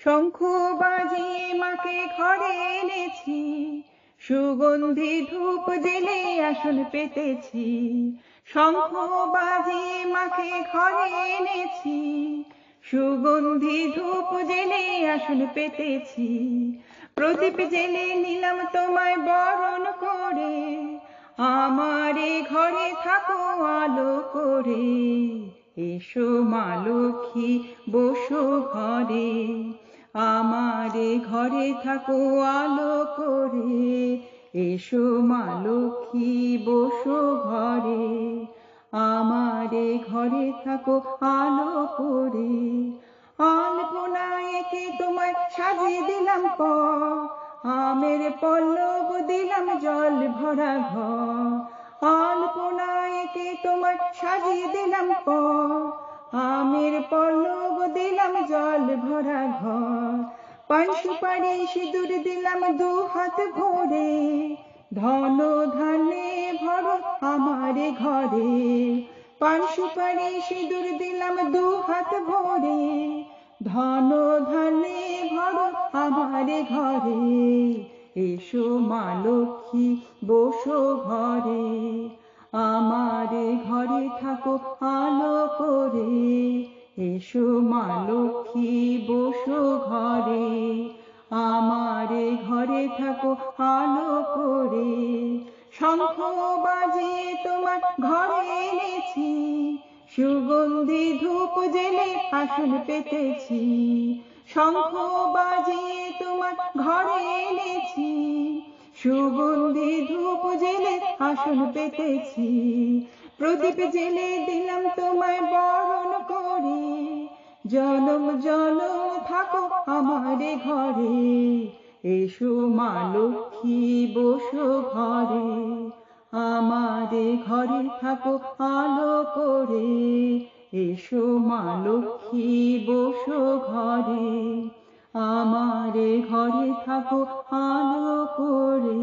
শঙ্খ বাজিয়ে মাকে ঘরে এনেছি, সুগন্ধি ধূপ জেলে আসন পেতেছি। শঙ্খ বাজিয়ে মাকে ঘরে এনেছি, সুগন্ধি ধূপ জেলে আসন পেতেছি। প্রদীপ জেলে নিলাম তোমায় বরণ করে, আমারে ঘরে থাকো আলো করে। এসো মা লক্ষ্মী বসো ঘরে, আমারে ঘরে থাকো আলো করে। এসো মা লক্ষ্মী বসো ঘরে, আমারে ঘরে থাকো আলো করে। আলপনা এঁকে তোমায় সাজিয়ে দিলাম পর, আমের পল্লব দিলাম জল ভরা ঘর। আলপনা এঁকে তোমায় সাজিয়ে দিলাম পর, আমের পল্লব দিলাম জল ভরা ঘর। পান সুপারি সিঁদুর দিলাম দু হাত ভরে, ধন ধানে ভরো আমারে ঘরে। পান সুপারি সিঁদুর দিলাম দু হাত ভরে, ধন ধানে ভরো আমারে ঘরে। এসো মা লক্ষ্মী বসো ঘরে, আমারে ঘরে থাকো আলো করে। এসো মা লক্ষ্মী বসো ঘরে, আমারে ঘরে থাকো আলো করে। শঙ্খ বাজিয়ে তোমার ঘরে এনেছি, সুগন্ধি ধূপ জেলে আসন পেতেছি। শঙ্খ বাজিয়ে তোমার ঘরে এনেছি, সুগন্ধি ধূপ জেলে আসন পেতেছি। প্রদীপ জেলে দিলাম তোমায় বরণ করে, জনম জনম থাকো আমারে ঘরে। এসো মা লক্ষ্মী বসো ঘরে, আমারে ঘরে থাকো আলো করে। এসো মা লক্ষ্মী বসো ঘরে, আমারে ঘরে থাকো আলো করে।